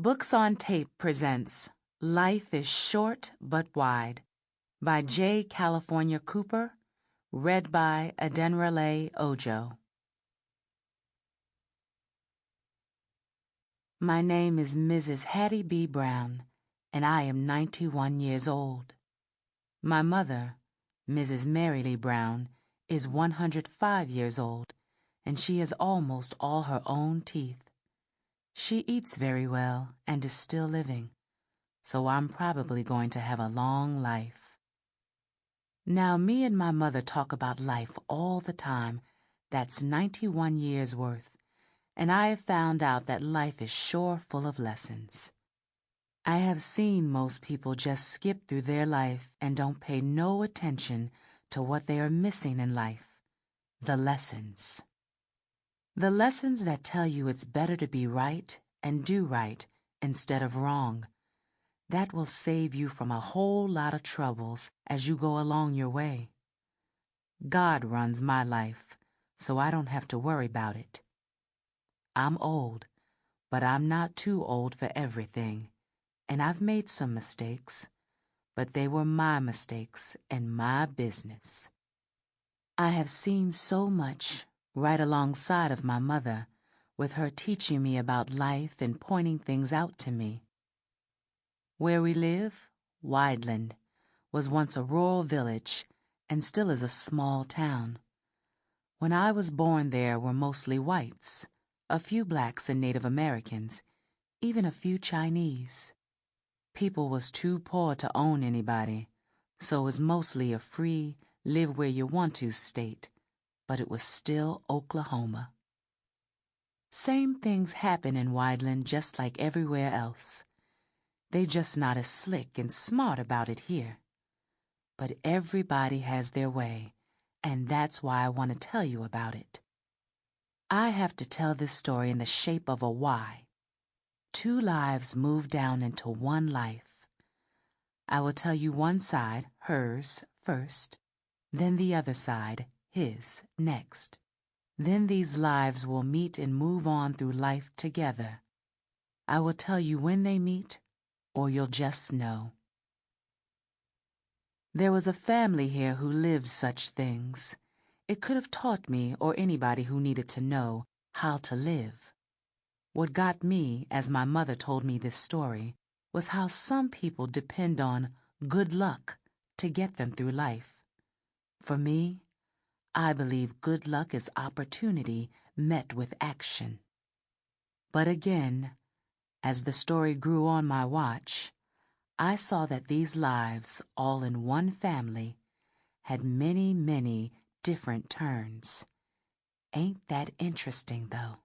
Books on Tape presents Life is Short but Wide by J. California Cooper, read by Adenrele Ojo. My name is Mrs. Hattie B. Brown, and I am 91 years old. My mother, Mrs. Mary Lee Brown, is 105 years old, and she has almost all her own teeth. She eats very well and is still living, so I'm probably going to have a long life. Now, me and my mother talk about life all the time. That's 91 years worth, and I have found out that life is sure full of lessons. I have seen most people just skip through their life and don't pay no attention to what they are missing in life, the lessons. The lessons that tell you it's better to be right and do right instead of wrong. That will save you from a whole lot of troubles as you go along your way. God runs my life, so I don't have to worry about it. I'm old, but I'm not too old for everything, and I've made some mistakes, but they were my mistakes and my business. I have seen so much right alongside of my mother, with her teaching me about life and pointing things out to me. Where we live, Wideland, was once a rural village and still is a small town. When I was born there were mostly whites, a few blacks and Native Americans, even a few Chinese. People was too poor to own anybody, so it was mostly a free, live-where-you-want-to state, but it was still Oklahoma. Same things happen in Wideland just like everywhere else. They just not as slick and smart about it here. But everybody has their way, and that's why I want to tell you about it. I have to tell this story in the shape of a Y. Two lives move down into one life. I will tell you one side, hers, first, then the other side, his, next. Then these lives will meet and move on through life together. I will tell you when they meet, or you'll just know. There was a family here who lived such things. It could have taught me, or anybody who needed to know, how to live. What got me, as my mother told me this story, was how some people depend on good luck to get them through life. For me, I believe good luck is opportunity met with action. But again, as the story grew on my watch, I saw that these lives, all in one family, had many, many different turns. Ain't that interesting, though?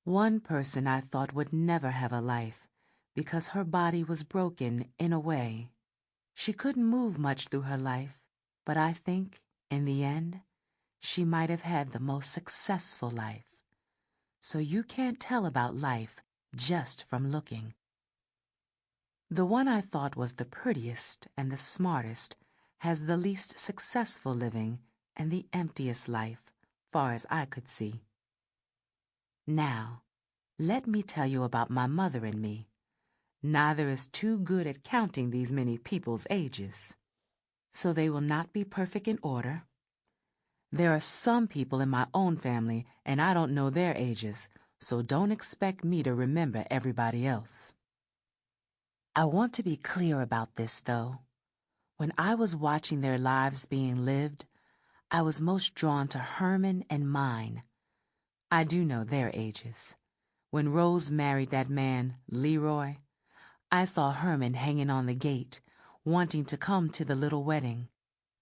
One person I thought would never have a life because her body was broken in a way. She couldn't move much through her life, but I think, in the end, she might have had the most successful life. So you can't tell about life just from looking. The one I thought was the prettiest and the smartest has the least successful living and the emptiest life, far as I could see. Now, let me tell you about my mother and me. Neither is too good at counting these many people's ages, so they will not be perfect in order. There are some people in my own family, and I don't know their ages, so don't expect me to remember everybody else. I want to be clear about this, though. When I was watching their lives being lived, I was most drawn to Herman and mine. I do know their ages. When Rose married that man, Leroy, I saw Herman hanging on the gate, wanting to come to the little wedding.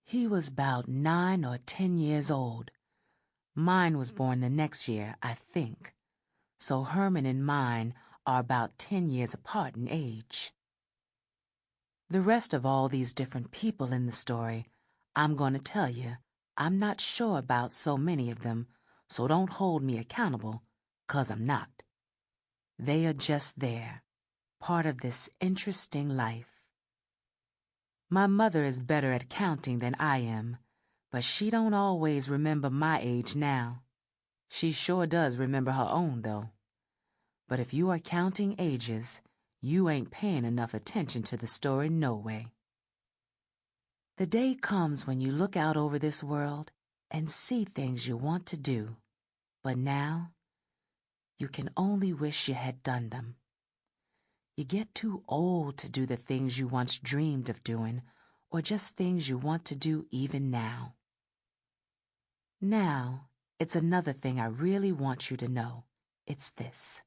He was about 9 or 10 years old. Mine was born the next year, I think. So Herman and mine are about 10 years apart in age. The rest of all these different people in the story, I'm going to tell you, I'm not sure about so many of them, so don't hold me accountable, 'cause I'm not. They are just there, part of this interesting life. My mother is better at counting than I am, but she don't always remember my age now. She sure does remember her own, though. But if you are counting ages, you ain't paying enough attention to the story no way. The day comes when you look out over this world and see things you want to do, but now you can only wish you had done them. You get too old to do the things you once dreamed of doing, or just things you want to do even now. Now, it's another thing I really want you to know. It's this.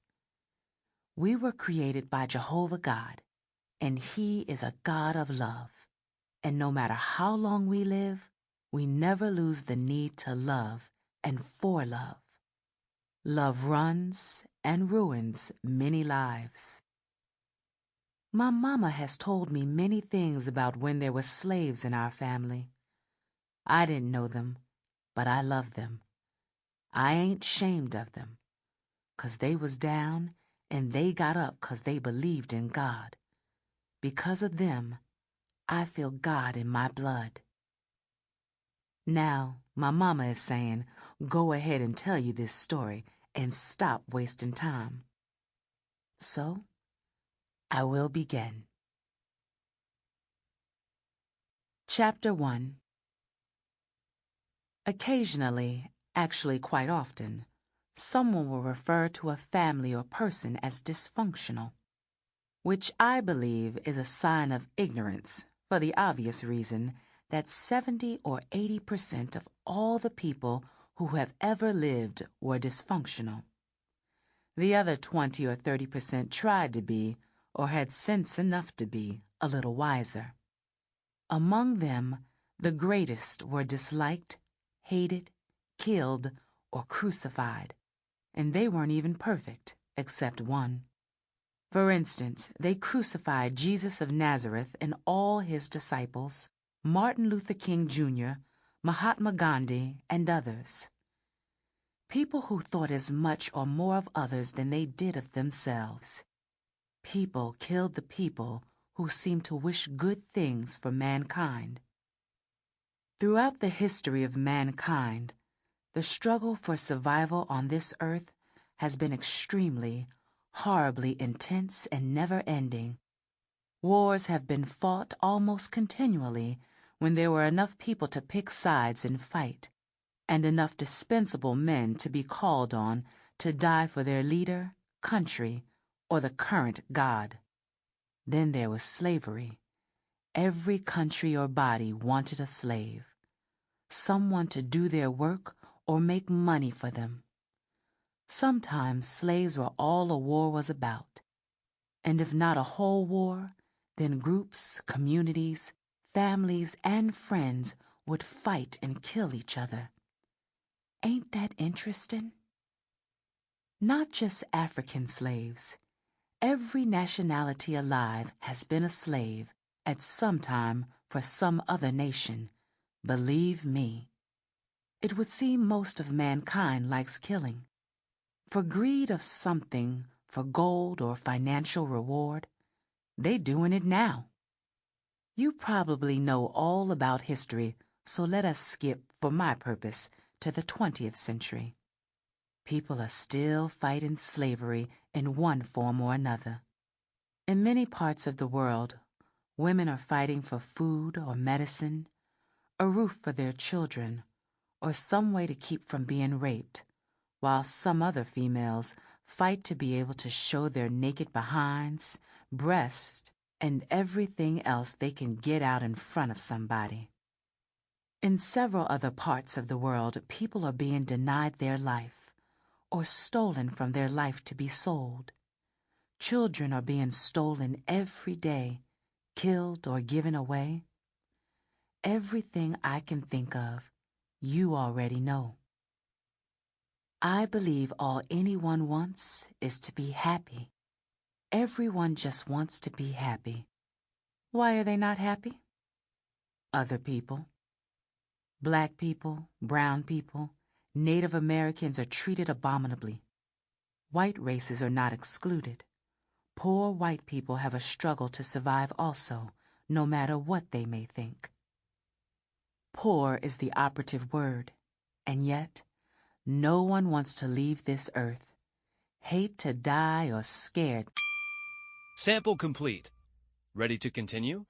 We were created by Jehovah God, and He is a God of love. And no matter how long we live, we never lose the need to love and for love. Love runs and ruins many lives. My mama has told me many things about when there were slaves in our family. I didn't know them, but I love them. I ain't ashamed of them, 'cause they was down and they got up 'cause they believed in God. Because of them, I feel God in my blood. Now, my mama is saying, go ahead and tell you this story and stop wasting time. So, I will begin. Chapter 1. Occasionally, actually quite often, someone will refer to a family or person as dysfunctional, which I believe is a sign of ignorance for the obvious reason that 70 or 80% of all the people who have ever lived were dysfunctional. The other 20 or 30% tried to be, or had sense enough to be, a little wiser. Among them, the greatest were disliked, hated, killed, or crucified, and they weren't even perfect, except one. For instance, they crucified Jesus of Nazareth and all his disciples, Martin Luther King Jr., Mahatma Gandhi, and others. People who thought as much or more of others than they did of themselves. People killed the people who seemed to wish good things for mankind. Throughout the history of mankind, the struggle for survival on this earth has been extremely, horribly intense and never-ending. Wars have been fought almost continually when there were enough people to pick sides and fight, and enough dispensable men to be called on to die for their leader, country, or the current God. Then there was slavery. Every country or body wanted a slave, someone to do their work or make money for them. Sometimes slaves were all a war was about, and if not a whole war, then groups, communities, families, and friends would fight and kill each other. Ain't that interesting? Not just African slaves. Every nationality alive has been a slave at some time for some other nation. Believe me. It would seem most of mankind likes killing. For greed of something, for gold or financial reward, they doing it now. You probably know all about history, so let us skip, for my purpose, to the 20th century. People are still fighting slavery in one form or another. In many parts of the world, women are fighting for food or medicine, a roof for their children, or some way to keep from being raped, while some other females fight to be able to show their naked behinds, breasts, and everything else they can get out in front of somebody. In several other parts of the world, people are being denied their life, or stolen from their life to be sold. Children are being stolen every day, killed or given away. Everything I can think of, you already know. I believe all anyone wants is to be happy. Everyone just wants to be happy. Why are they not happy? Other people. Black people, brown people, Native Americans are treated abominably. White races are not excluded. Poor white people have a struggle to survive also, no matter what they may think. Poor is the operative word, and yet no one wants to leave this earth. Hate to die or scared. Sample complete. Ready to continue?